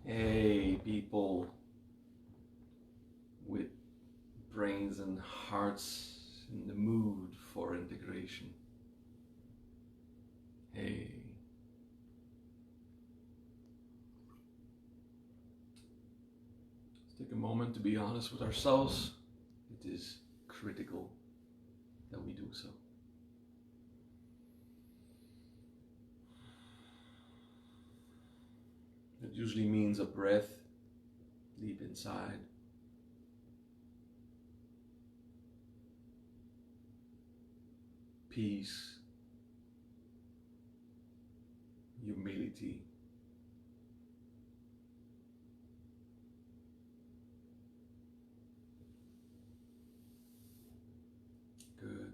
Hey, people with brains and hearts in the mood for integration. Hey, let's take a moment to be honest with ourselves. It is critical that we do so. It usually means a breath deep inside. Peace, humility, good.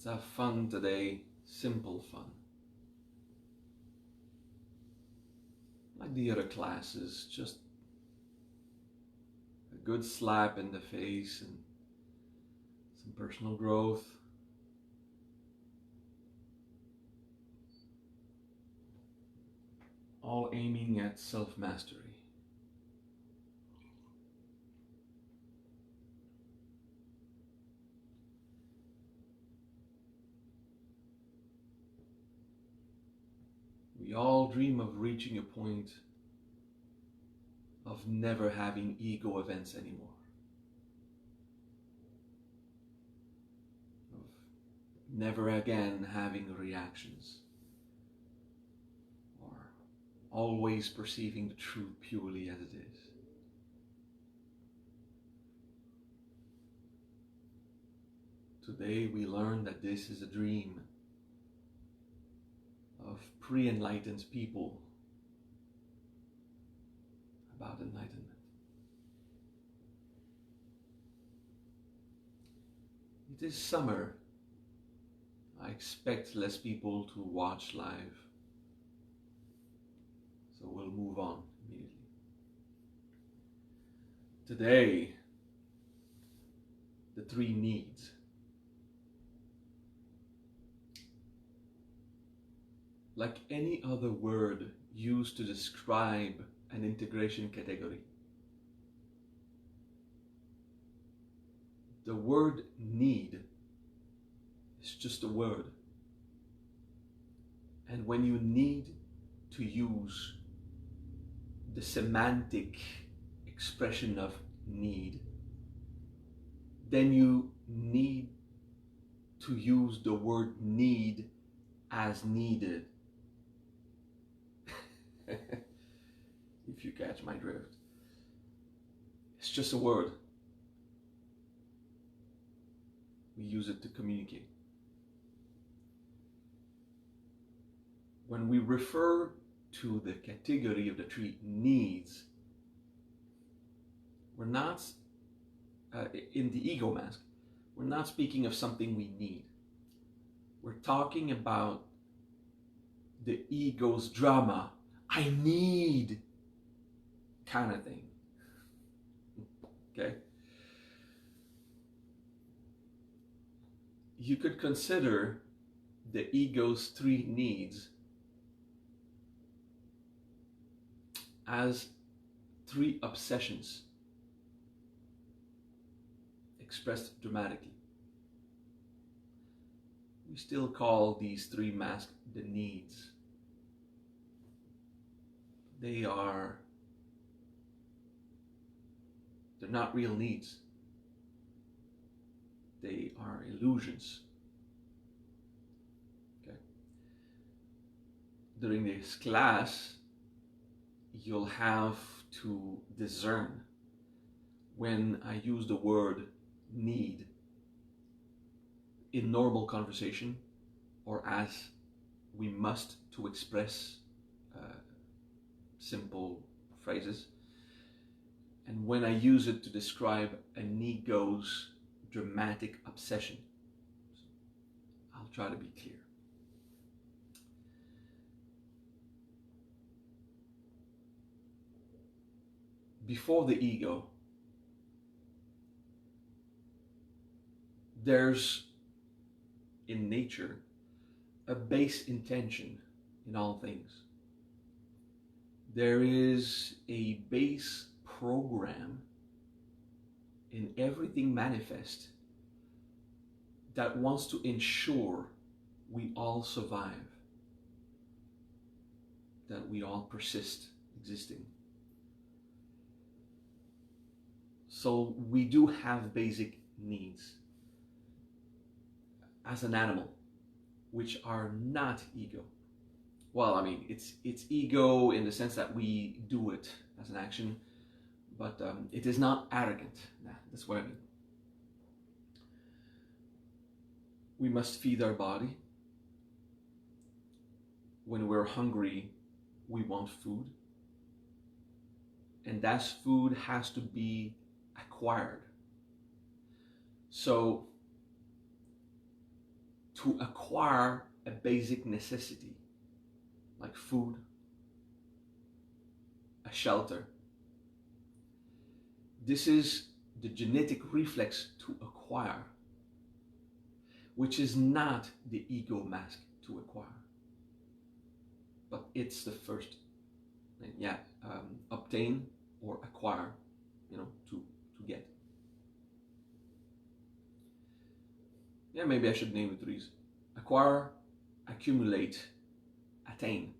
Let's have fun today, simple fun. Like the other classes, just a good slap in the face and some personal growth. All aiming at self-mastery. We all dream of reaching a point of never having ego events anymore. Of never again having reactions. Or always perceiving the truth purely as it is. Today we learn that this is a dream of pre-enlightened people about enlightenment. It is summer. I expect less people to watch live, so we'll move on immediately. Today, the three needs. Like any other word used to describe an integration category, the word need is just a word. And when you need to use the semantic expression of need, then you need to use the word need as needed. If you catch my drift. It's just a word. We use it to communicate. When we refer to the category of the three needs, we're not, in the ego mask, we're not speaking of something we need. We're talking about the ego's drama. I need kind of thing. Okay? You could consider the ego's three needs as three obsessions expressed dramatically. We still call these three masks the needs. They're not real needs. They are illusions. Okay. During this class, you'll have to discern when I use the word need in normal conversation or as we must to express simple phrases, and when I use it to describe an ego's dramatic obsession. I'll try to be clear. Before the ego, there's in nature a base intention in all things. There is a base program in everything manifest that wants to ensure we all survive, that we all persist existing. So we do have basic needs as an animal, which are not ego. Well, I mean, it's ego in the sense that we do it as an action, but it is not arrogant. Nah, that's what I mean. We must feed our body. When we're hungry, we want food. And that food has to be acquired. So, to acquire a basic necessity, like food, a shelter, this is the genetic reflex to acquire, which is not the ego mask to acquire, but it's the first thing. Yeah, obtain or acquire, to get. Yeah, maybe I should name the threes: acquire, accumulate, attain,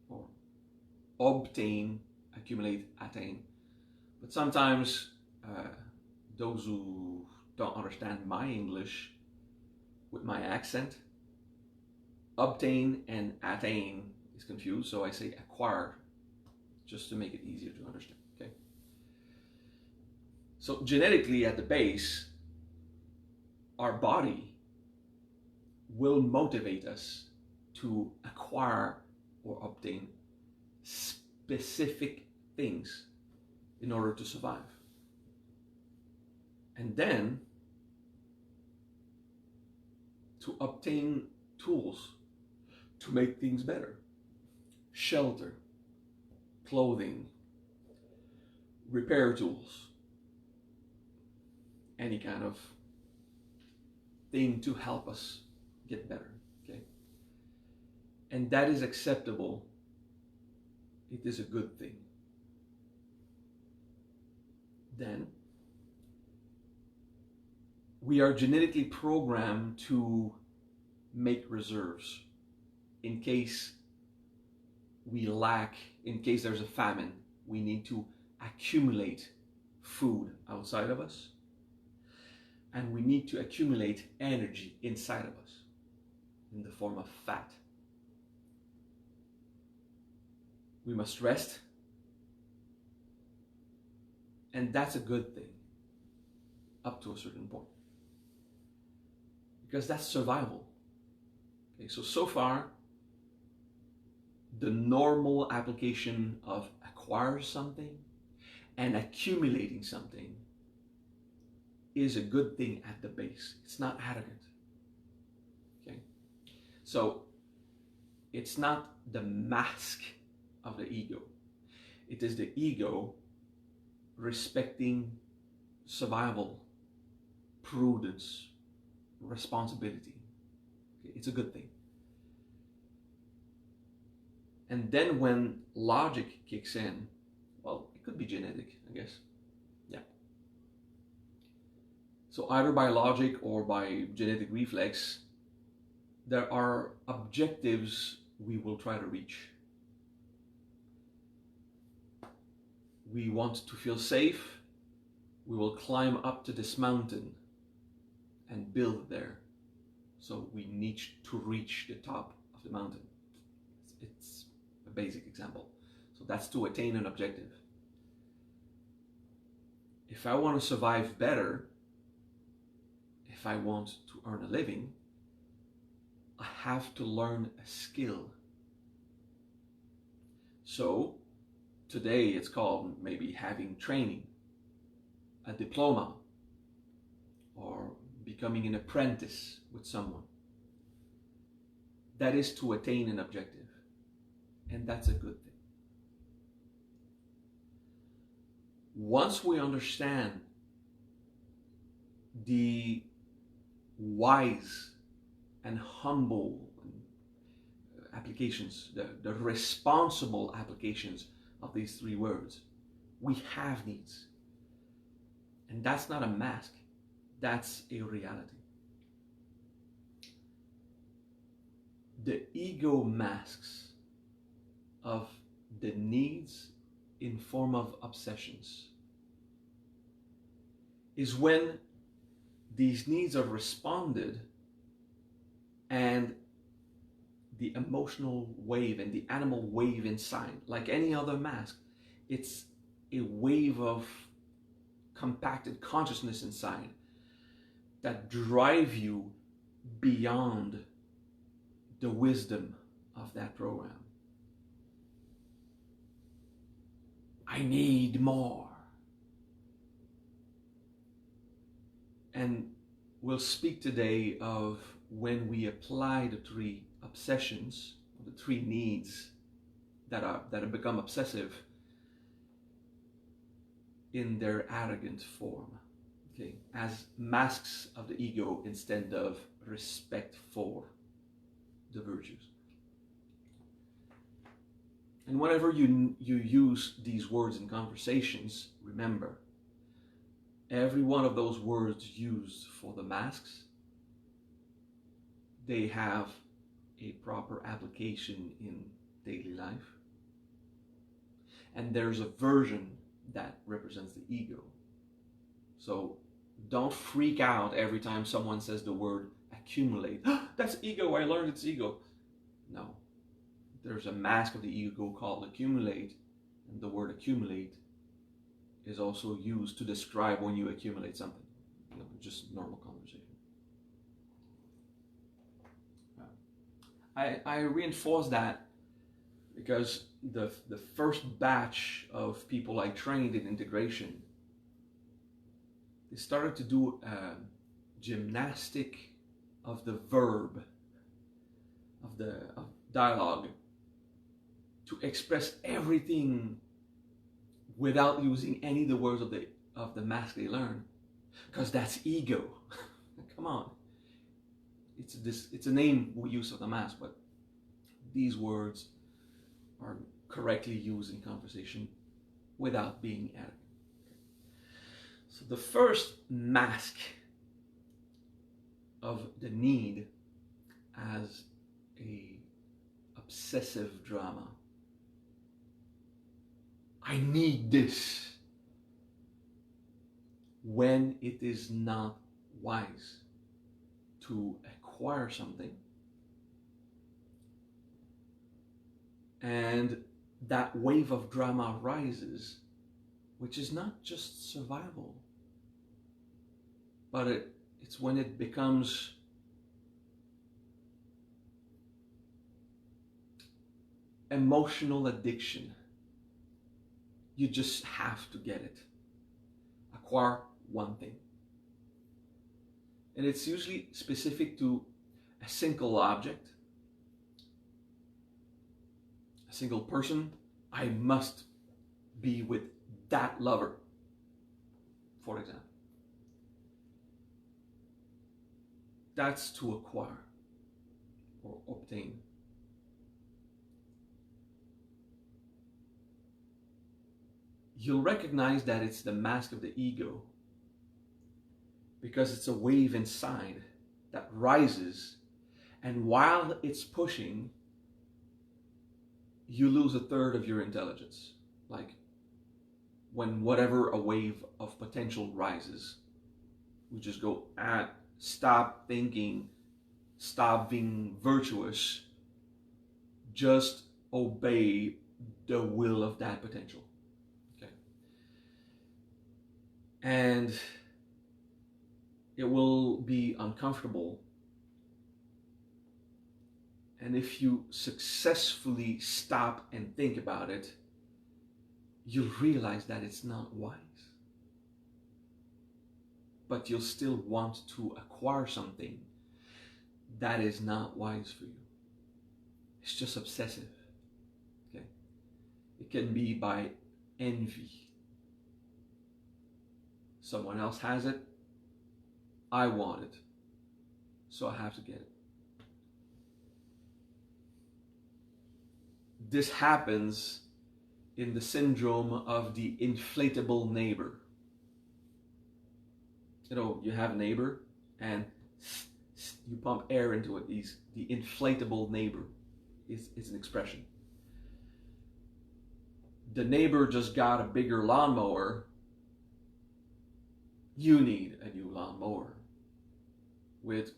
or obtain, accumulate, attain. But sometimes those who don't understand my English with my accent, obtain and attain is confused, so I say acquire just to make it easier to understand. Okay. So genetically at the base, our body will motivate us to acquire or obtain specific things in order to survive. And then to obtain tools to make things better. Shelter, clothing, repair tools, any kind of thing to help us get better. Okay? And that is acceptable. It is a good thing. Then we are genetically programmed to make reserves in case we lack, in case there's a famine. We need to accumulate food outside of us, and we need to accumulate energy inside of us in the form of fat. We must rest, and that's a good thing up to a certain point, because that's survival. Okay, so far, the normal application of acquire something and accumulating something is a good thing at the base. It's not arrogant. Okay, so it's not the mask of the ego. It is the ego respecting survival, prudence, responsibility. Okay, it's a good thing. And then when logic kicks in, well, it could be genetic, I guess. Yeah. So either by logic or by genetic reflex, there are objectives we will try to reach. We want to feel safe. We will climb up to this mountain and build there. So we need to reach the top of the mountain. It's a basic example. So that's to attain an objective. If I want to survive better, if I want to earn a living, I have to learn a skill. So today it's called maybe having training, a diploma, or becoming an apprentice with someone. That is to attain an objective, and that's a good thing. Once we understand the wise and humble and applications, the responsible applications of these three words. We have needs. And that's not a mask, that's a reality. The ego masks of the needs in form of obsessions is when these needs are responded and the emotional wave and the animal wave inside, like any other mask, it's a wave of compacted consciousness inside that drive you beyond the wisdom of that program. I need more. And we'll speak today of when we apply the three obsessions, the three needs that have become obsessive in their arrogant form, okay, as masks of the ego instead of respect for the virtues. And whenever you use these words in conversations, remember, every one of those words used for the masks, they have a proper application in daily life. And there's a version that represents the ego. So don't freak out every time someone says the word accumulate. That's ego, I learned it's ego. No. There's a mask of the ego called accumulate, and the word accumulate is also used to describe when you accumulate something. You know, just normal conversation. I reinforce that because the first batch of people I trained in integration, they started to do gymnastic of the verb, of dialogue, to express everything without using any of the words of the mask they learn, because that's ego. Come on, it's a name we use of the mask, but these words are correctly used in conversation without being arrogant. So the first mask of the need as a obsessive drama. I need this, when it is not wise to acquire something, and that wave of drama rises, which is not just survival, but it's when it becomes emotional addiction. You just have to get it. Acquire one thing. And it's usually specific to a single object, a single person. I must be with that lover, for example. That's to acquire or obtain. You'll recognize that it's the mask of the ego because it's a wave inside that rises, and while it's pushing, you lose a third of your intelligence. Like when whatever a wave of potential rises, we just go, stop thinking, stop being virtuous, just obey the will of that potential. And it will be uncomfortable. And if you successfully stop and think about it, you'll realize that it's not wise. But you'll still want to acquire something that is not wise for you. It's just obsessive. Okay? It can be by envy. Someone else has it, I want it, so I have to get it. this happens in the syndrome of the inflatable neighbor. You know, you have a neighbor and you pump air into it. The inflatable neighbor is an expression. The neighbor just got a bigger lawnmower. You need a new lawnmower with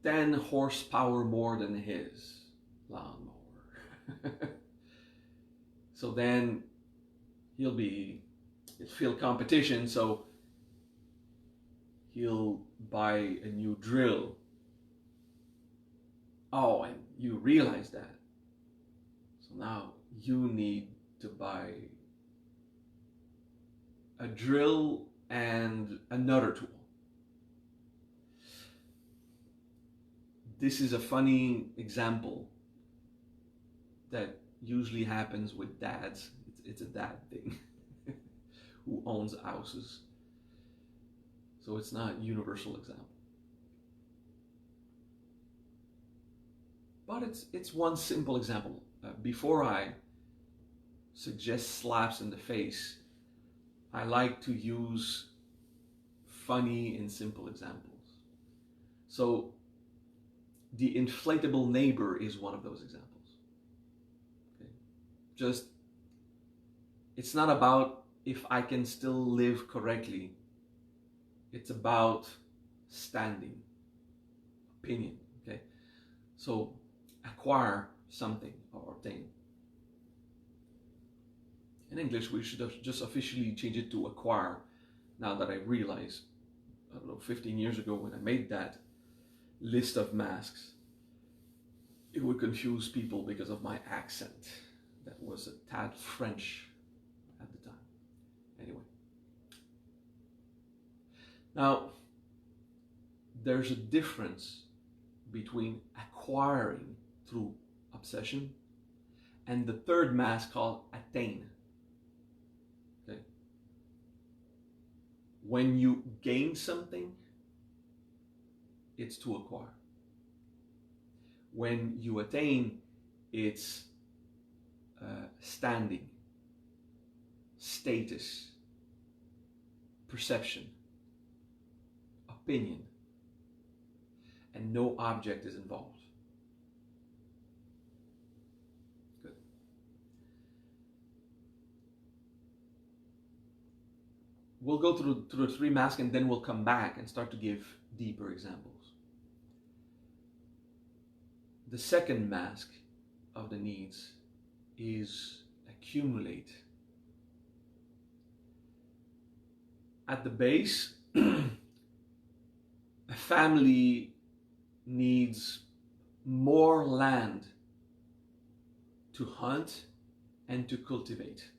10 horsepower more than his lawnmower. So then he'll feel competition, so he'll buy a new drill. Oh, and you realize that. So now you need to buy a drill and another tool. This is a funny example that usually happens with dads. It's a dad thing who owns houses. So it's not a universal example. But it's one simple example. Before I suggest slaps in the face, I like to use funny and simple examples. So the inflatable neighbor is one of those examples. Okay. It's not about if I can still live correctly. It's about standing, opinion. Okay. So acquire something or obtain. In English, we should have just officially change it to acquire. Now that I realize, 15 years ago when I made that list of masks, it would confuse people because of my accent. That was a tad French at the time. Anyway. Now, there's a difference between acquiring through obsession and the third mask called attain. Okay. When you gain something, it's to acquire. When you attain, it's standing, status, perception, opinion, and no object is involved. Good. We'll go through the three masks and then we'll come back and start to give deeper examples. The second mask of the needs is accumulate. At the base, a family needs more land to hunt and to cultivate.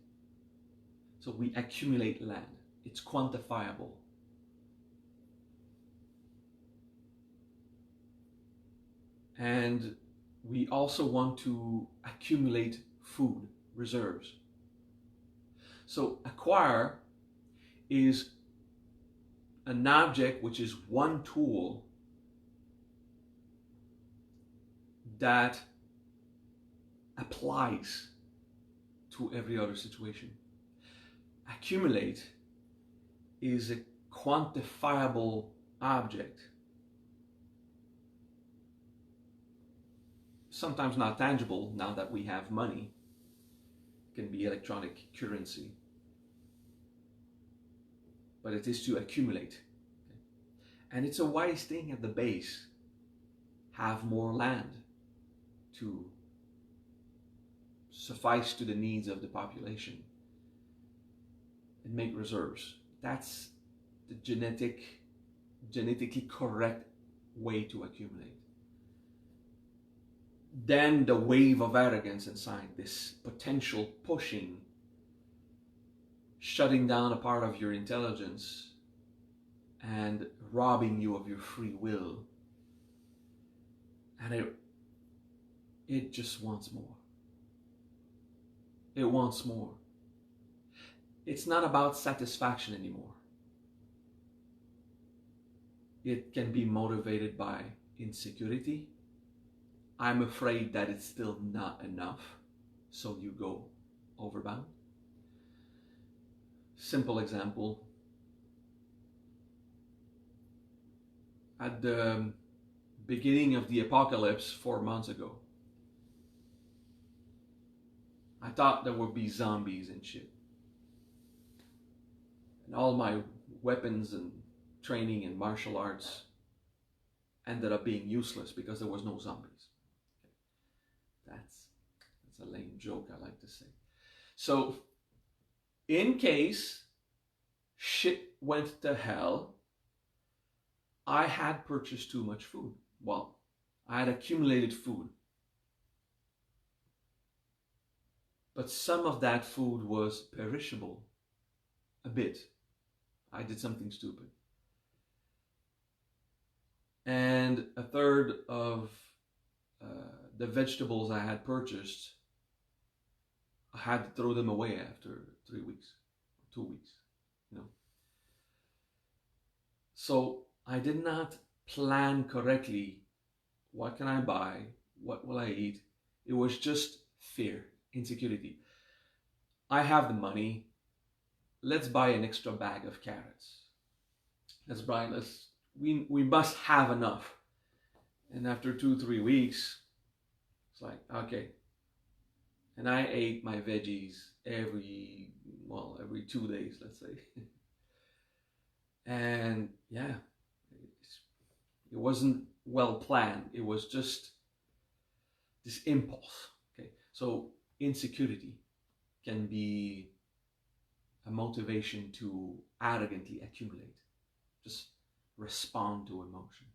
So we accumulate land. It's quantifiable. And we also want to accumulate food reserves. So acquire is an object which is one tool that applies to every other situation. Accumulate is a quantifiable object, sometimes not tangible now that we have money. It can be electronic currency, but it is to accumulate. And it's a wise thing at the base. Have more land to suffice to the needs of the population and make reserves. That's the genetically correct way to accumulate. Then the wave of arrogance inside, this potential pushing, shutting down a part of your intelligence and robbing you of your free will. And it just wants more. It wants more. It's not about satisfaction anymore. It can be motivated by insecurity, I'm afraid that it's still not enough, so you go overbound. Simple example. At the beginning of the apocalypse 4 months ago, I thought there would be zombies and shit. And all my weapons and training in martial arts ended up being useless because there was no zombies. That's a lame joke, I like to say. So, in case shit went to hell, I had purchased too much food. Well, I had accumulated food. But some of that food was perishable. A bit. I did something stupid. And a third of the vegetables I had purchased, I had to throw them away after 3 weeks, 2 weeks, you know. So I did not plan correctly. What can I buy? What will I eat? It was just fear, insecurity. I have the money. Let's buy an extra bag of carrots. We must have enough. And after 2-3 weeks, it's like, okay. And I ate my veggies every 2 days, let's say. And yeah, it wasn't well planned. It was just this impulse. Okay, so insecurity can be a motivation to arrogantly accumulate, just respond to emotion.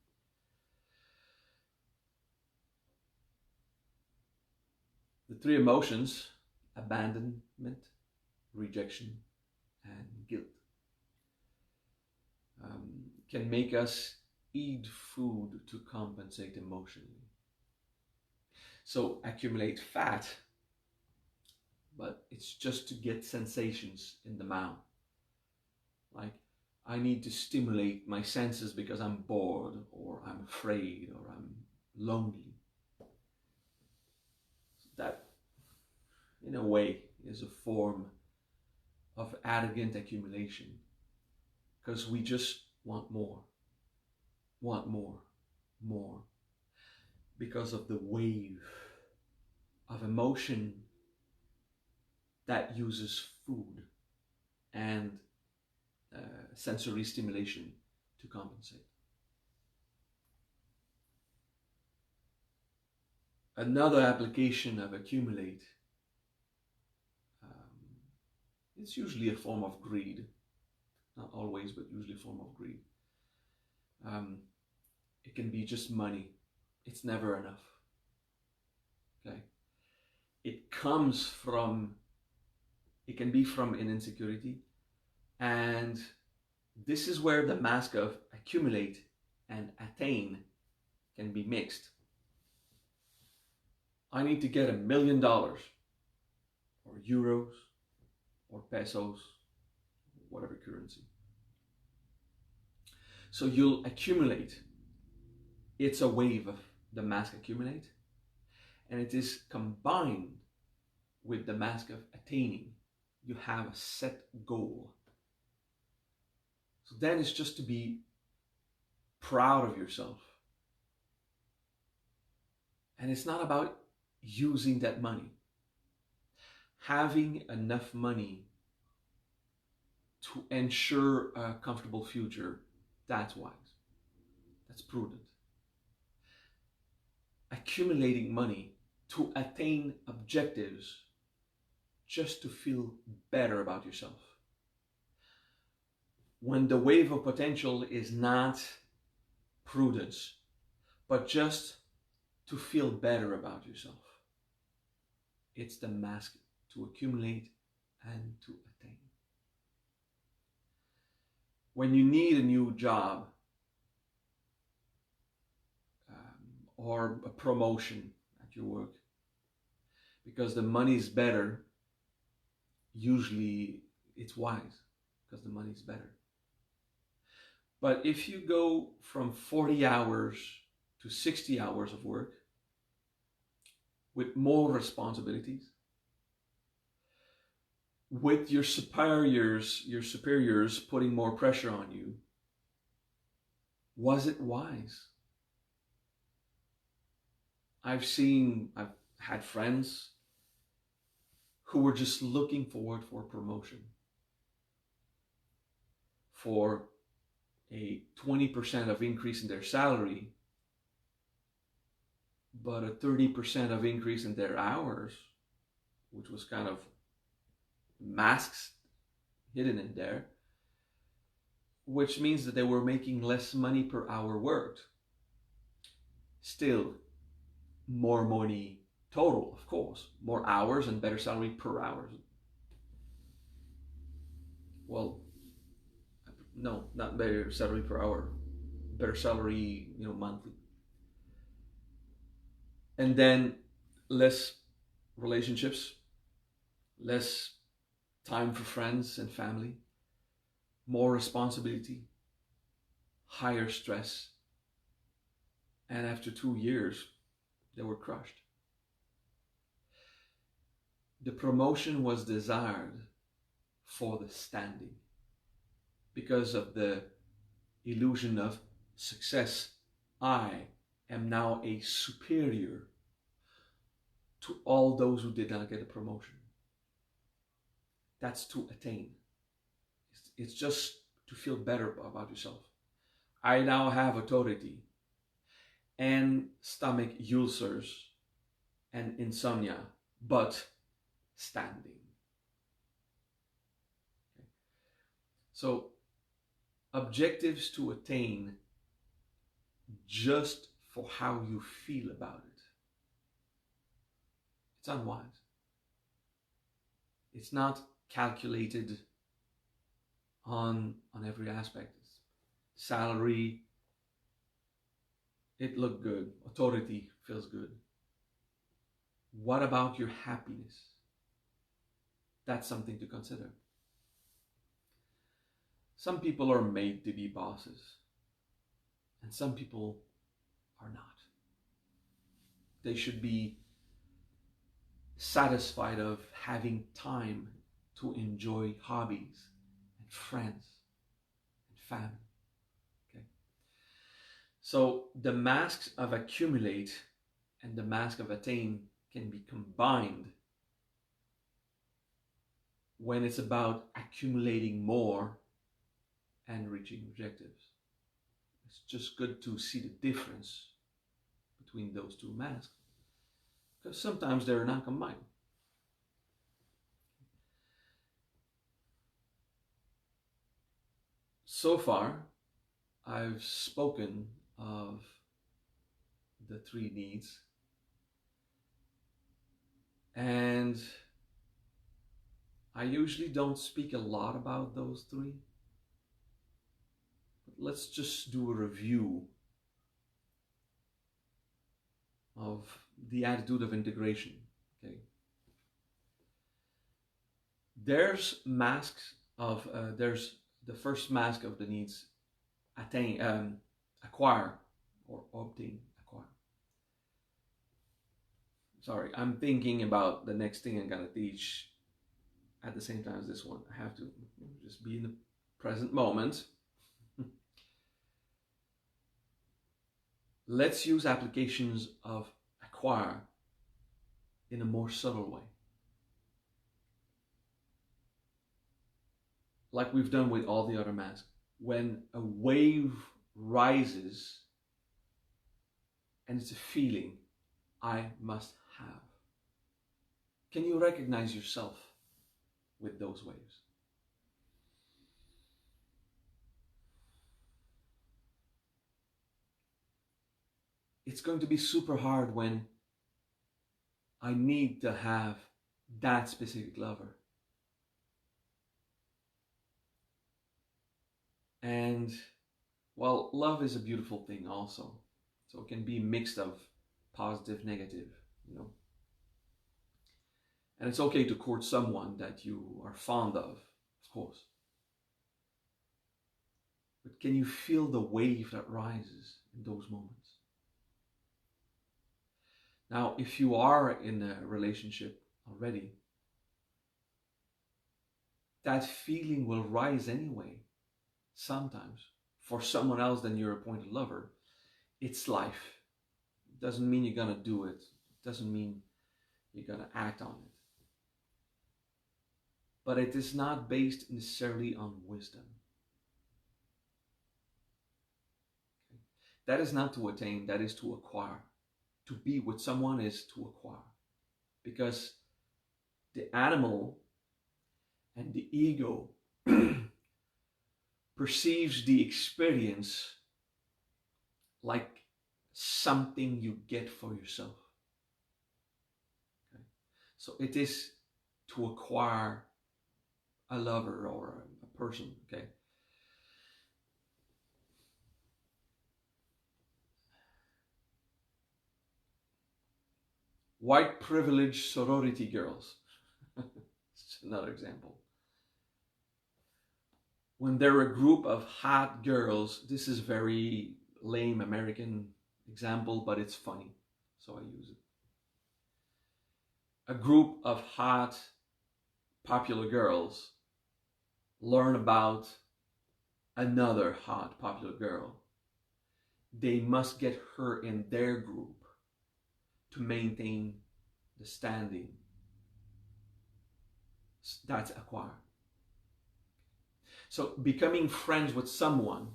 The 3 emotions, abandonment, rejection, and guilt, can make us eat food to compensate emotionally. So accumulate fat, but it's just to get sensations in the mouth. Like, I need to stimulate my senses because I'm bored, or I'm afraid, or I'm lonely. That, in a way, is a form of arrogant accumulation, because we just want more, because of the wave of emotion that uses food and sensory stimulation to compensate. Another application of accumulate, it's usually a form of greed. Not always, but usually a form of greed. It can be just money. It's never enough. Okay? It can be from an insecurity. And this is where the mask of accumulate and attain can be mixed. I need to get $1 million, or euros, or pesos, whatever currency. So you'll accumulate. It's a wave of the mask accumulate, and it is combined with the mask of attaining. You have a set goal. So then it's just to be proud of yourself. And it's not about using that money. Having enough money to ensure a comfortable future, that's wise. That's prudent. Accumulating money to attain objectives just to feel better about yourself. When the wave of potential is not prudence, but just to feel better about yourself. It's the mask to accumulate and to attain. When you need a new job, or a promotion at your work, because the money is better, usually it's wise because the money is better. But if you go from 40 hours to 60 hours of work, with more responsibilities, with your superiors putting more pressure on you? Was it wise? I've had friends who were just looking forward for promotion, for a 20% of increase in their salary, but a 30% of increase in their hours, which was kind of masks hidden in there, which means that they were making less money per hour worked. Still, more money total, of course, more hours and better salary per hour. Well, no, not better salary per hour, better salary, monthly. And then less relationships, less time for friends and family, more responsibility, higher stress. And after 2 years, they were crushed. The promotion was desired for the standing because of the illusion of success. I am now a superior to all those who did not get a promotion. That's to attain. It's just to feel better about yourself. I now have authority and stomach ulcers and insomnia, but standing. Okay. So, objectives to attain just for how you feel about it. It's unwise. It's not calculated on every aspect. Salary, it looked good. Authority feels good. What about your happiness? That's something to consider. Some people are made to be bosses, and some people are not. They should be satisfied of having time to enjoy hobbies and friends and family. Okay. So the masks of accumulate and the mask of attain can be combined when it's about accumulating more and reaching objectives. It's just good to see the difference between those two masks, because sometimes they're not combined. So far, I've spoken of the 3 needs, and I usually don't speak a lot about those 3. But let's just do a review of the attitude of integration. Okay. There's the first mask of the needs: attain, acquire, or obtain. Acquire. Sorry, I'm thinking about the next thing I'm gonna teach at the same time as this one. I have to just be in the present moment. Let's use applications of acquire in a more subtle way. Like we've done with all the other masks. When a wave rises and it's a feeling I must have. Can you recognize yourself with those waves? It's going to be super hard when I need to have that specific lover. And, well, love is a beautiful thing also. So it can be mixed of positive, negative, And it's okay to court someone that you are fond of course. But can you feel the wave that rises in those moments? Now, if you are in a relationship already, that feeling will rise anyway, sometimes. For someone else than your appointed lover, it's life. It doesn't mean you're gonna do it. It doesn't mean you're gonna act on it. But it is not based necessarily on wisdom. Okay? That is not to attain, that is to acquire. To be with someone is to acquire. Because the animal and the ego perceives the experience like something you get for yourself. Okay? So it is to acquire a lover or a person. Okay. White privileged sorority girls. It's another example. When they're a group of hot girls, this is very lame American example, but it's funny, so I use it. A group of hot, popular girls learn about another hot, popular girl. They must get her in their group to maintain the standing. That's acquire. So becoming friends with someone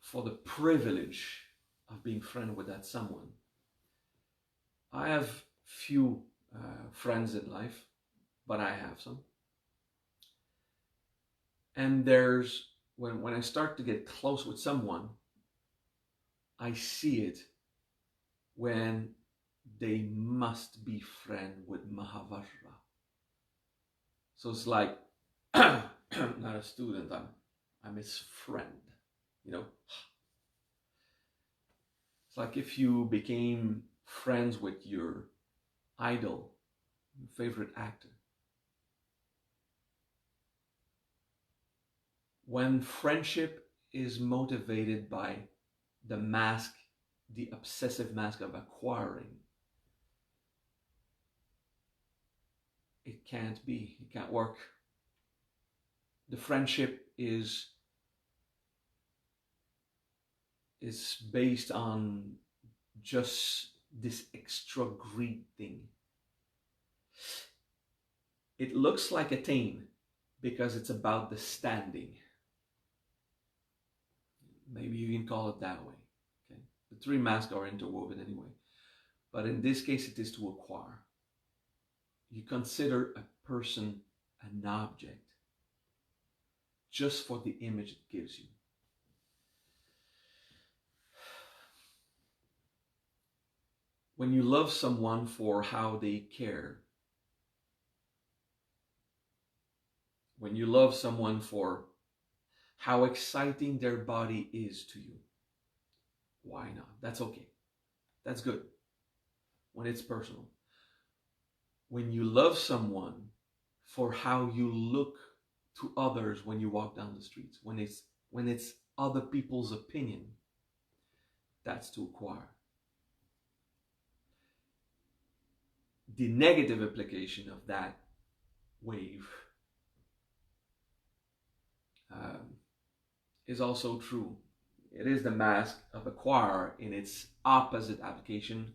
for the privilege of being friends with that someone. I have few friends in life, but I have some. And there's, when I start to get close with someone, I see it when they must be friend with Mahavajra. So it's like, not a student, I'm his friend, you know. It's like if you became friends with your idol, your favorite actor. When friendship is motivated by the mask, the obsessive mask of acquiring, it can't be, it can't work. The friendship is based on just this extra greed thing. It looks like a tame because it's about the standing. Maybe you can call it that way. Okay? The three masks are interwoven anyway. But in this case, it is to acquire. You consider a person an object just for the image it gives you. When you love someone for how they care, when you love someone for how exciting their body is to you, why not? That's okay. That's good. When it's personal. When you love someone for how you look to others when you walk down the streets, when it's other people's opinion, that's to acquire. The negative implication of that wave is also true. It is the mask of acquire in its opposite application.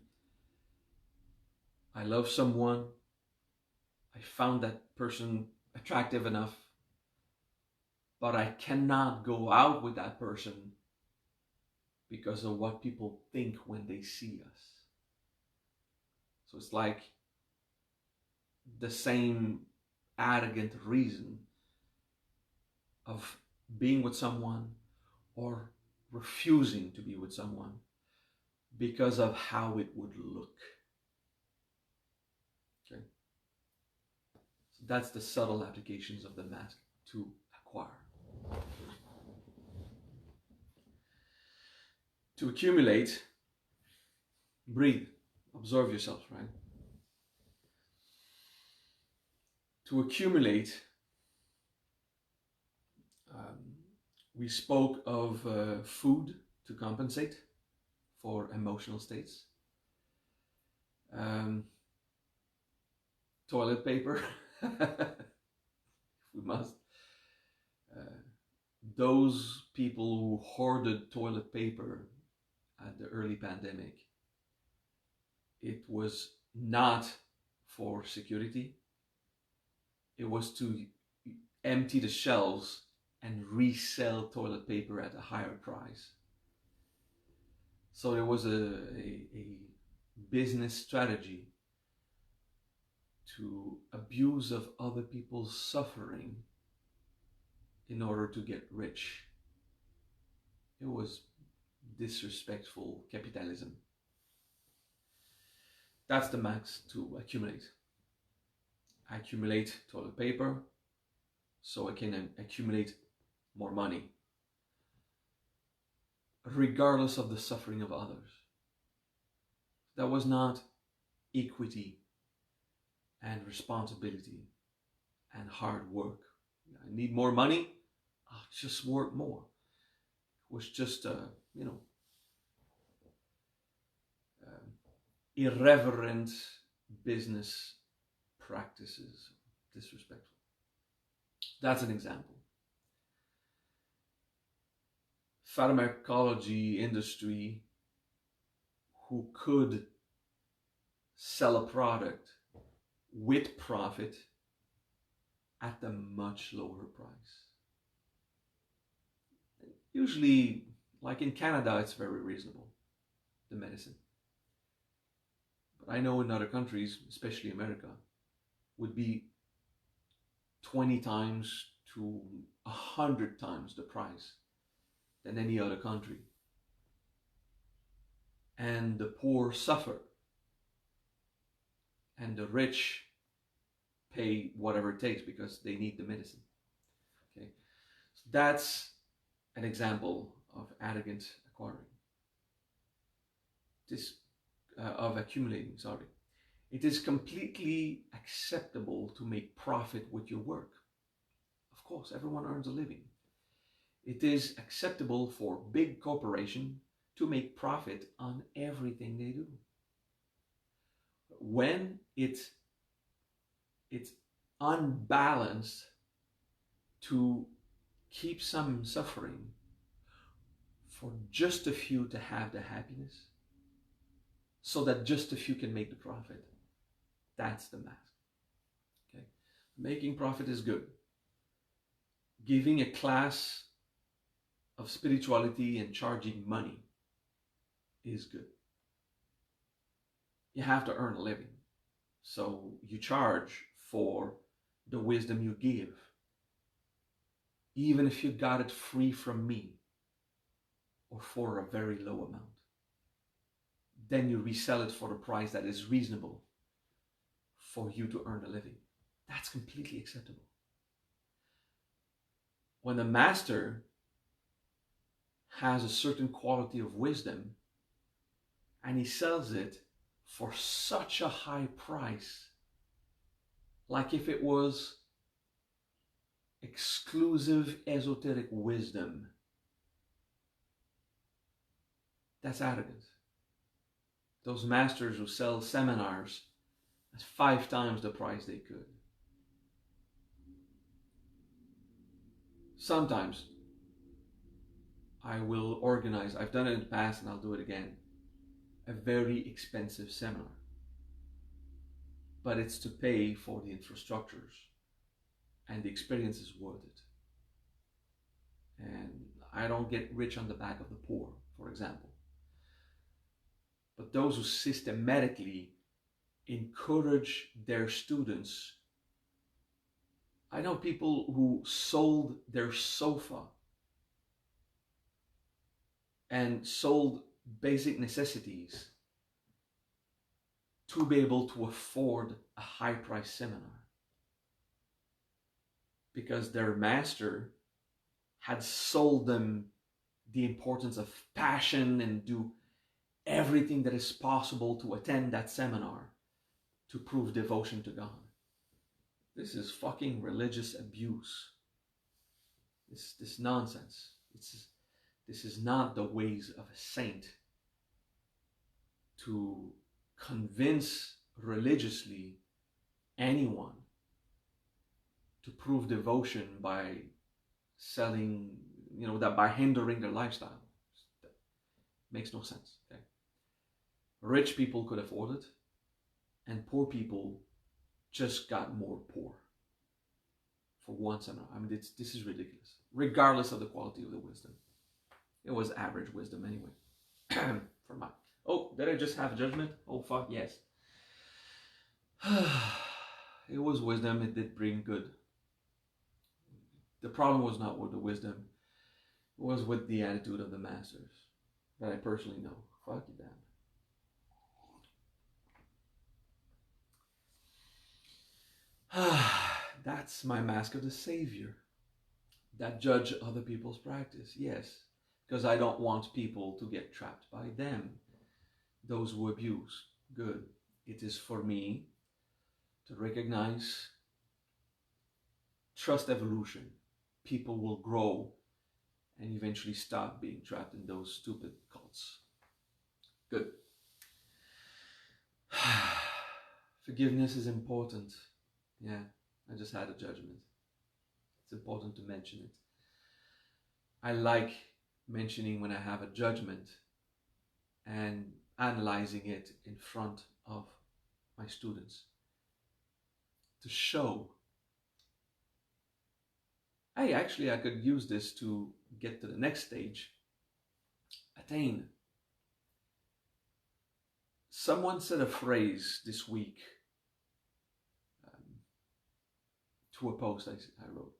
I love someone. I found that person attractive enough, but I cannot go out with that person because of what people think when they see us. So it's like the same arrogant reason of being with someone or refusing to be with someone because of how it would look. Okay? So that's the subtle applications of the mask to acquire. To accumulate, breathe, observe yourself, right? To accumulate, we spoke of food to compensate for emotional states. Um, Toilet paper, we must. Uh, those people who hoarded toilet paper at the early pandemic, it was not for security. It was to empty the shelves and resell toilet paper at a higher price. So there was a business strategy to abuse of other people's suffering in order to get rich. It was disrespectful capitalism. That's the max to accumulate. I accumulate toilet paper so I can accumulate more money, regardless of the suffering of others. That was not equity and responsibility and hard work. I need more money, I'll just work more. It was just, irreverent business practices, disrespectful. That's an example. Pharmacology industry who could sell a product with profit at a much lower price. Usually, like in Canada, it's very reasonable, the medicine. But I know in other countries, especially America, would be 20 times to 100 times the price than any other country. And the poor suffer. And the rich pay whatever it takes because they need the medicine. Okay, so that's an example of arrogant acquiring. Of accumulating, sorry. It is completely acceptable to make profit with your work. Of course, everyone earns a living. It is acceptable for big corporations to make profit on everything they do. When it's unbalanced to keep some suffering for just a few to have the happiness, so that just a few can make the profit, that's the mask. Okay, making profit is good. Giving a class of spirituality and charging money is good. You have to earn a living, so you charge for the wisdom you give, even if you got it free from me or for a very low amount. Then you resell it for a price that is reasonable for you to earn a living. That's completely acceptable. When a master has a certain quality of wisdom and he sells it for such a high price, like if it was exclusive esoteric wisdom, that's arrogant. Those masters who sell seminars at 5 times the price they could. Sometimes I will organize, I've done it in the past and I'll do it again, a very expensive seminar. But it's to pay for the infrastructures, and the experience is worth it. And I don't get rich on the back of the poor, for example. But those who systematically encourage their students, I know people who sold their sofa and sold basic necessities to be able to afford a high-priced seminar, because their master had sold them the importance of passion and do everything that is possible to attend that seminar to prove devotion to God. This is fucking religious abuse. This nonsense. This is not the ways of a saint to convince religiously anyone to prove devotion by selling, that by hindering their lifestyle. That makes no sense. Okay? Rich people could afford it, and poor people just got more poor for once and all. I mean, this is ridiculous, regardless of the quality of the wisdom. It was average wisdom anyway. For my Oh, did I just have judgment? Oh fuck yes. It was wisdom. It did bring good. The problem was not with the wisdom. It was with the attitude of the masters that I personally know. Fuck you, damn. That's my mask of the savior. That judge other people's practice. Yes, because I don't want people to get trapped by them. Those who abuse. Good. It is for me to recognize, trust evolution. People will grow and eventually stop being trapped in those stupid cults. Good. Forgiveness is important. Yeah, I just had a judgment. It's important to mention it. I like mentioning when I have a judgment and analyzing it in front of my students to show, hey, actually I could use this to get to the next stage, attain. Someone said a phrase this week to a post I wrote.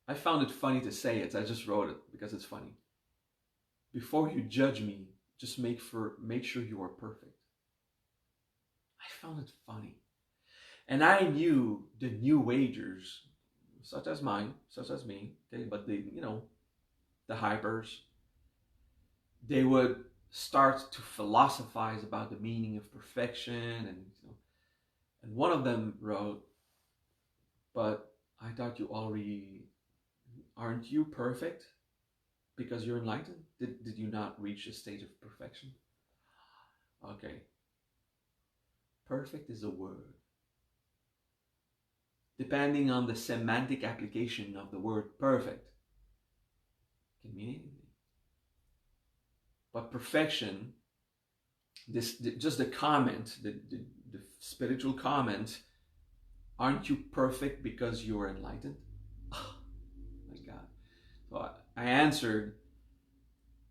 I found it funny to say it. I just wrote it because it's funny. Before you judge me, just make sure you are perfect. I found it funny. And I knew the New Agers, such as me, okay, but the hypers, they would start to philosophize about the meaning of perfection, and one of them wrote, but I thought aren't you perfect because you're enlightened? Did you not reach a stage of perfection? Okay. Perfect is a word. Depending on the semantic application of the word perfect, can mean anything. But perfection, just the comment, the spiritual comment, aren't you perfect because you're enlightened? Oh my God. So I answered,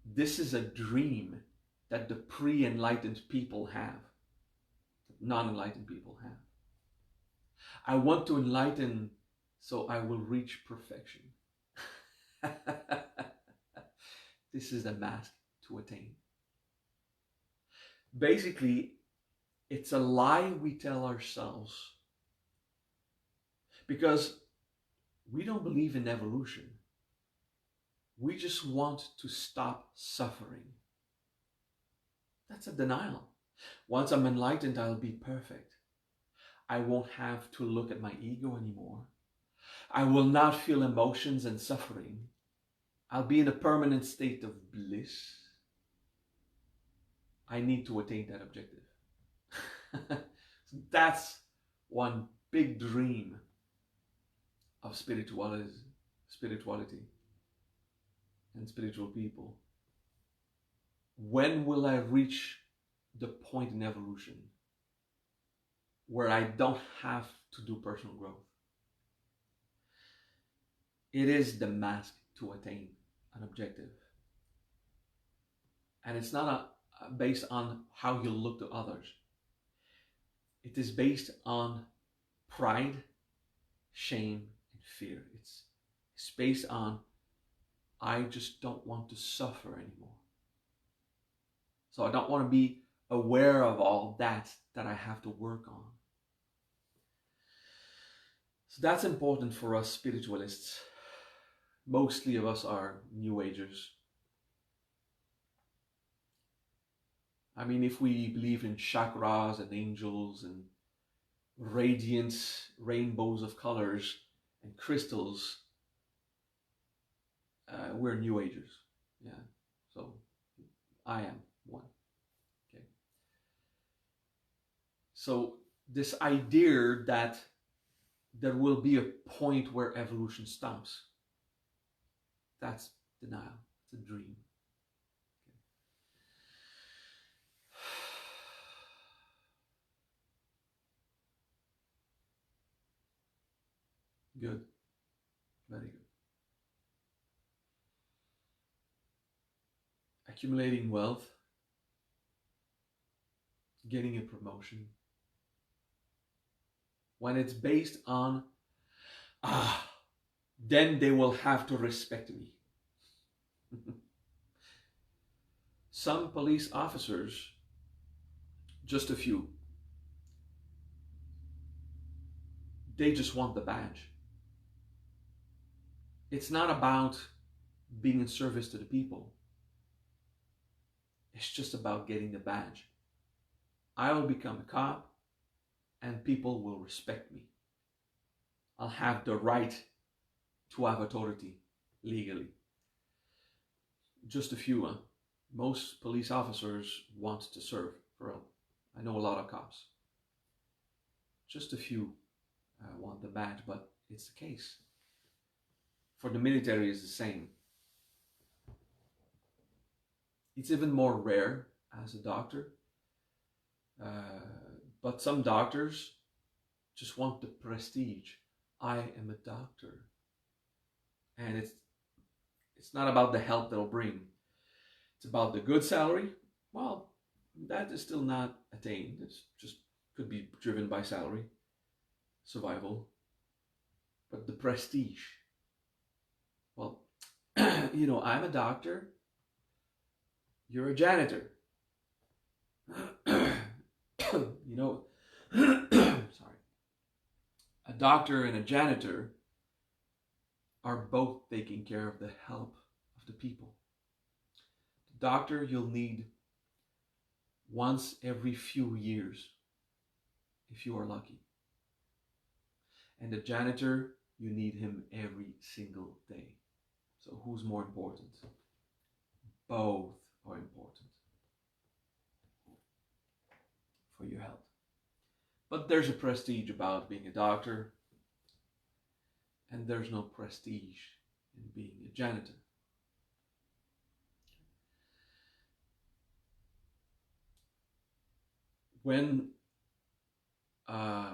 this is a dream that the pre-enlightened people have, that non-enlightened people have. I want to enlighten so I will reach perfection. This is the mask to attain. Basically, it's a lie we tell ourselves because we don't believe in evolution. We just want to stop suffering. That's a denial. Once I'm enlightened, I'll be perfect. I won't have to look at my ego anymore. I will not feel emotions and suffering. I'll be in a permanent state of bliss. I need to attain that objective. So that's one big dream of spirituality and spiritual people. When will I reach the point in evolution where I don't have to do personal growth? It is the mask to attain an objective. And it's not based on how you look to others. It is based on pride, shame, and fear. It's based on, I just don't want to suffer anymore. So I don't want to be aware of all that I have to work on. So that's important for us spiritualists. Mostly of us are New Agers. I mean, if we believe in chakras and angels and radiant rainbows of colors and crystals, we're New Agers. Yeah, so I am one. Okay. So this idea that there will be a point where evolution stops, that's denial. It's a dream. Good. Very good. Accumulating wealth, getting a promotion, when it's based on, then they will have to respect me. Some police officers, just a few, they just want the badge. It's not about being in service to the people. It's just about getting the badge. I will become a cop and people will respect me. I'll have the right to have authority legally. Just a few. Most police officers want to serve for real. I know a lot of cops. Just a few want the badge, but it's the case. For the military, it's the same. It's even more rare as a doctor. But some doctors just want the prestige. I am a doctor. And it's not about the help they'll bring. It's about the good salary. Well, that is still not attained. It's just could be driven by salary, survival. But the prestige. Well, I'm a doctor. You're a janitor. Sorry. A doctor and a janitor are both taking care of the help of the people. The doctor you'll need once every few years, if you are lucky. And the janitor, you need him every single day. So who's more important? Both are important for your health. But there's a prestige about being a doctor, and there's no prestige in being a janitor. When a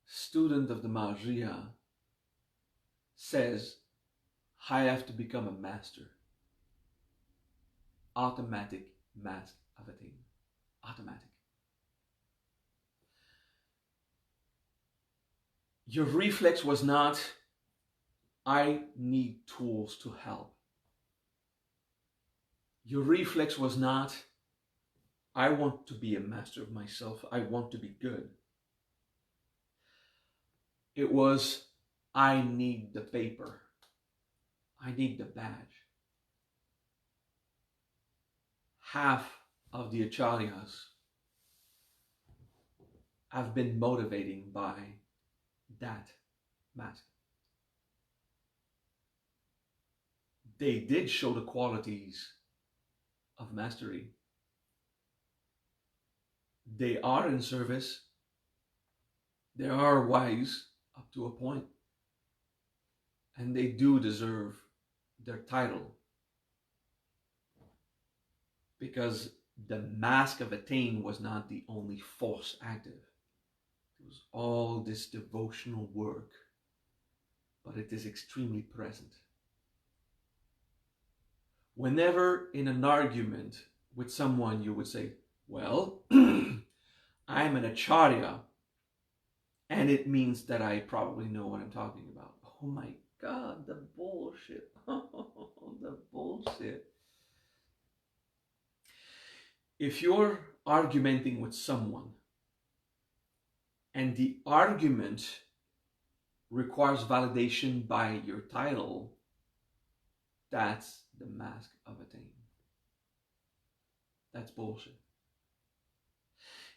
student of the Magia says, I have to become a master, automatic mask of attainment. Automatic. Your reflex was not, I need tools to help. Your reflex was not, I want to be a master of myself. I want to be good. It was, I need the paper. I need the badge. Half of the acharyas have been motivating by that mask. They did show the qualities of mastery. They are in service. They are wise up to a point. And they do deserve their title. Because the mask of Attain was not the only force active. It was all this devotional work. But it is extremely present. Whenever in an argument with someone you would say, well, I'm an acharya, and it means that I probably know what I'm talking about. Oh my God, the bullshit. The bullshit. If you're arguing with someone and the argument requires validation by your title, that's the mask of Attain. That's bullshit.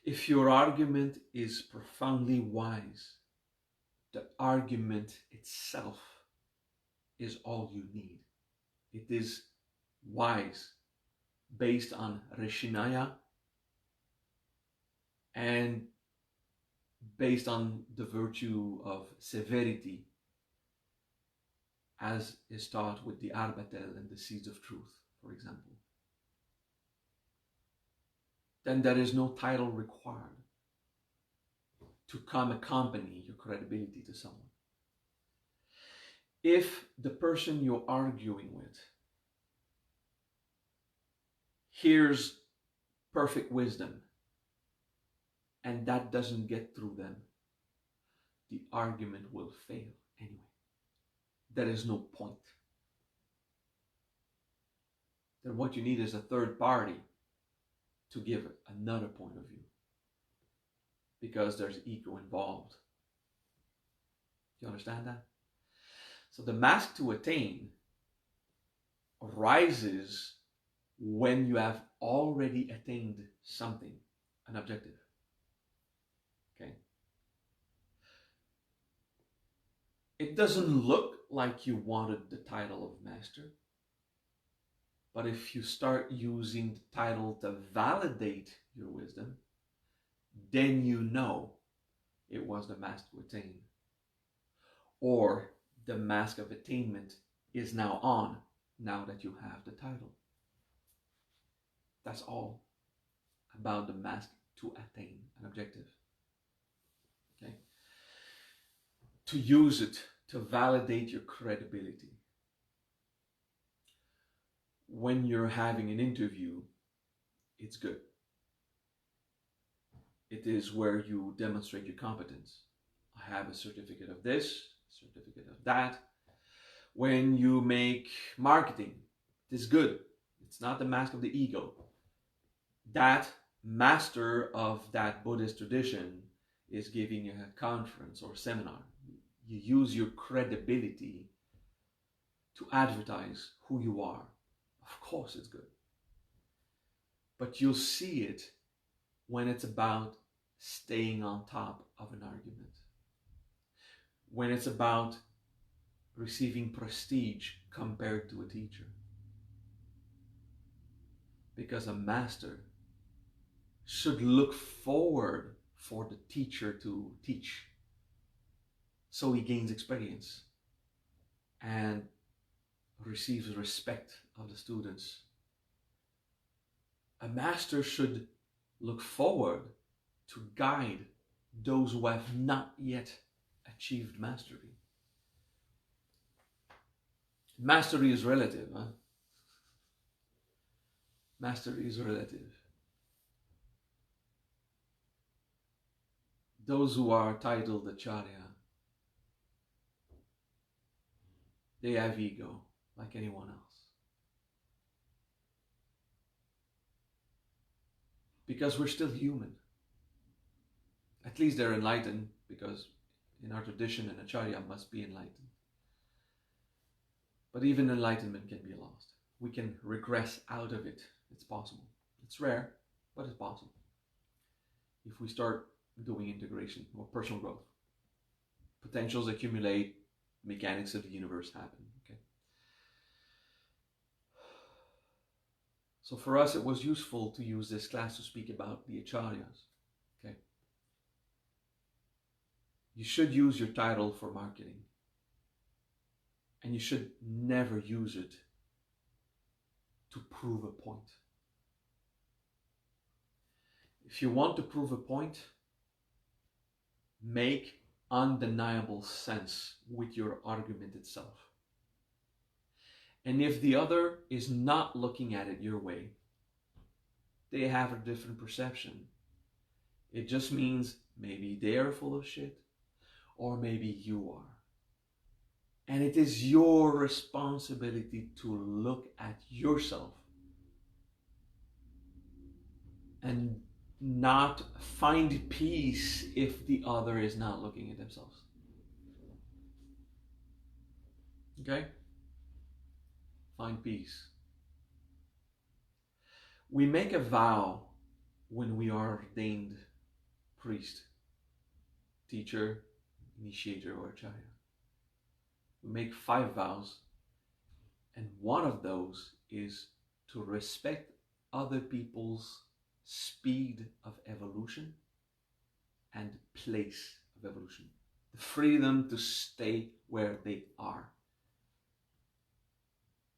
If your argument is profoundly wise, the argument itself is all you need. It is wise, based on Rishinaya, and based on the virtue of severity, as is taught with the Arbatel and the Seeds of Truth, for example, then there is no title required to come accompany your credibility to someone. If the person you're arguing with hears perfect wisdom and that doesn't get through them, the argument will fail anyway. There is no point. Then what you need is a third party to give another point of view, because there's ego involved. Do you understand that? So the mask to attain arises when you have already attained something, an objective. Okay? It doesn't look like you wanted the title of master, but if you start using the title to validate your wisdom, then you know it was the mask to attain. Or the mask of attainment is now on, now that you have the title. That's all about the mask to attain an objective. Okay? To use it to validate your credibility. When you're having an interview, it's good. It is where you demonstrate your competence. I have a certificate of this, certificate of that. When you make marketing, it is good. It's not the mask of the ego. That master of that Buddhist tradition is giving a conference or seminar. You use your credibility to advertise who you are. Of course it's good. But you'll see it when it's about staying on top of an argument. When it's about receiving prestige compared to a teacher. Because a master should look forward for the teacher to teach, so he gains experience and receives respect of the students. A master should look forward to guide those who have not yet achieved mastery. Mastery is relative, huh? Mastery is relative. Those who are titled Acharya, they have ego like anyone else. Because we're still human. At least they're enlightened, because in our tradition an Acharya must be enlightened. But even enlightenment can be lost. We can regress out of it. It's possible. It's rare, but it's possible. If we start doing integration or personal growth, potentials accumulate, mechanics of the universe happen. Okay. So for us, it was useful to use this class to speak about the Acharyas. Okay. You should use your title for marketing, and you should never use it to prove a point. If you want to prove a point, make undeniable sense with your argument itself. And if the other is not looking at it your way, they have a different perception. It just means maybe they are full of shit, or maybe you are. And it is your responsibility to look at yourself and not find peace if the other is not looking at themselves. Okay? Find peace. We make a vow when we are ordained priest, teacher, initiator, or acharya. We make 5 vows, and one of those is to respect other people's speed of evolution and place of evolution. The freedom to stay where they are.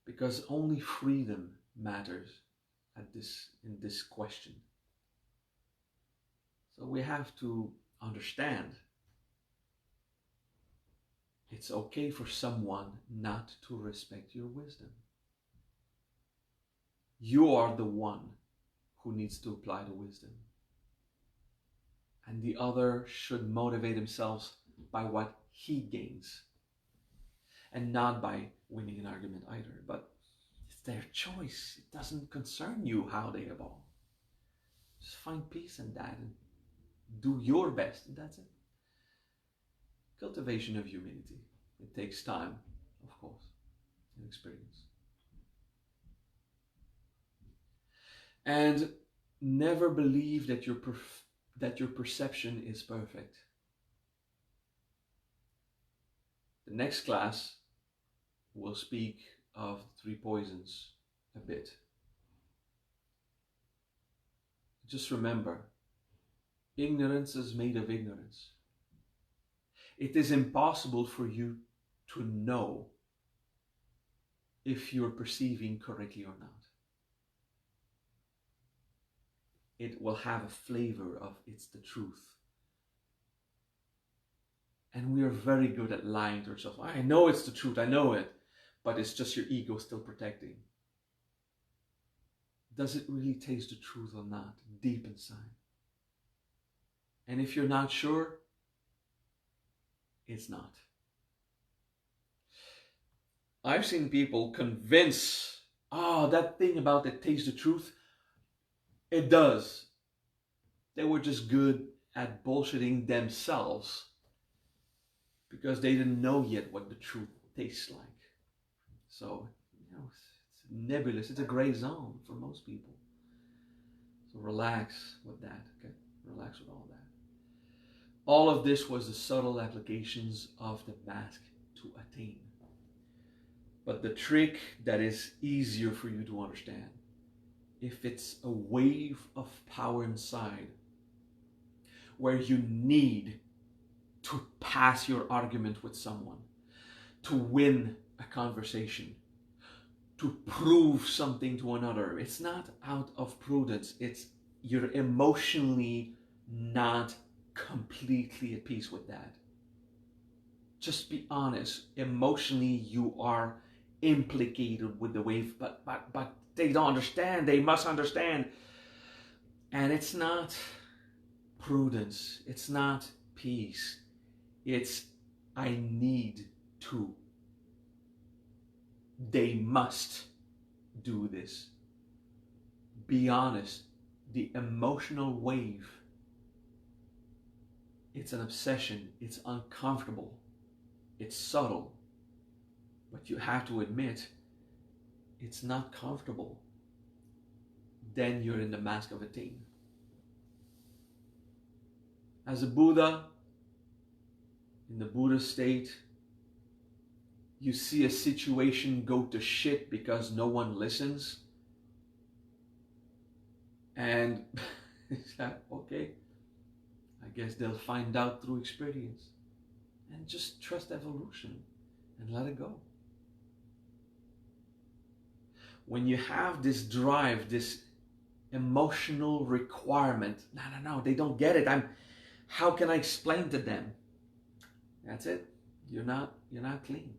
Because only freedom matters in this question. So we have to understand it's okay for someone not to respect your wisdom. You are the one who needs to apply the wisdom. And the other should motivate themselves by what he gains. And not by winning an argument either. But it's their choice. It doesn't concern you how they evolve. Just find peace in that and do your best, and that's it. Cultivation of humility. It takes time, of course, and experience. And never believe that your perception is perfect. The next class will speak of 3 poisons a bit. Just remember, ignorance is made of ignorance. It is impossible for you to know if you're perceiving correctly or not. It will have a flavor of it's the truth. And we are very good at lying to ourselves. I know it's the truth, I know it, but it's just your ego still protecting. Does it really taste the truth or not, deep inside? And if you're not sure, it's not. I've seen people convince, that thing about it tastes the truth, it does. They were just good at bullshitting themselves because they didn't know yet what the truth tastes like. So, it's nebulous. It's a gray zone for most people. So relax with that, okay? Relax with all that. All of this was the subtle applications of the mask to attain. But the trick that is easier for you to understand, if it's a wave of power inside, where you need to pass your argument with someone, to win a conversation, to prove something to another. It's not out of prudence. It's you're emotionally not completely at peace with that. Just be honest. Emotionally, you are implicated with the wave, but they don't understand. They must understand. And it's not prudence. It's not peace. It's I need to. They must do this. Be honest. The emotional wave, it's an obsession. It's uncomfortable. It's subtle. But you have to admit, it's not comfortable. Then you're in the mask of a teen. As a Buddha, in the Buddha state, you see a situation go to shit because no one listens. And it's like, okay, I guess they'll find out through experience. And just trust evolution and let it go. When you have this drive, this emotional requirement, no, they don't get it. How can I explain to them? That's it. You're not clean.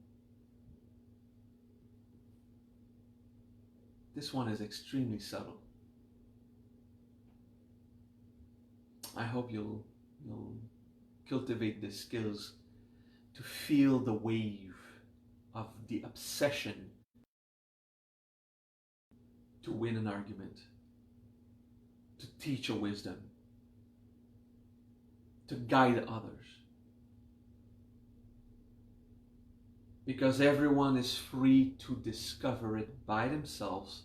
This one is extremely subtle. I hope you'll cultivate the skills to feel the wave of the obsession to win an argument, to teach a wisdom, to guide others. Because everyone is free to discover it by themselves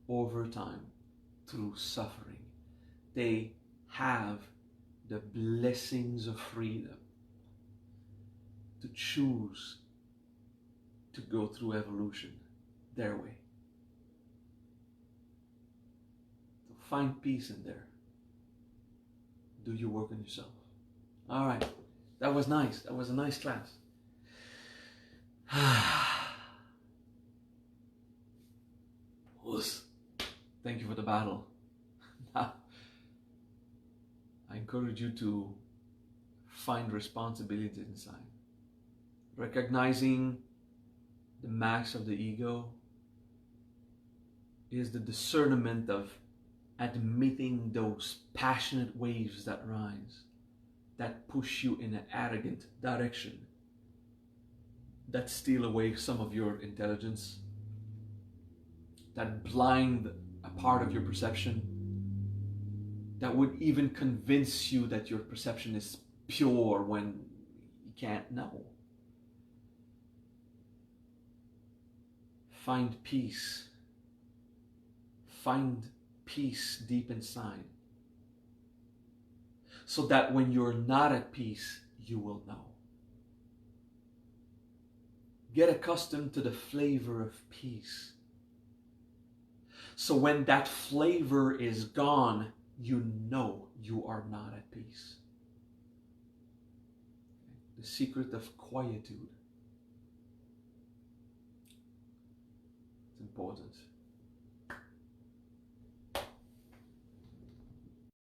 over time through suffering. They have the blessings of freedom to choose to go through evolution their way. So find peace in there. Do your work on yourself. All right. That was nice. That was a nice class. Thank you for the battle. Now, I encourage you to find responsibility inside. Recognizing the max of the ego is the discernment of admitting those passionate waves that rise, that push you in an arrogant direction, that steal away some of your intelligence, that blind a part of your perception, that would even convince you that your perception is pure when you can't know. Find peace. Find peace deep inside, so that when you're not at peace, you will know. Get accustomed to the flavor of peace. So when that flavor is gone, you know you are not at peace. The secret of quietude. It's important.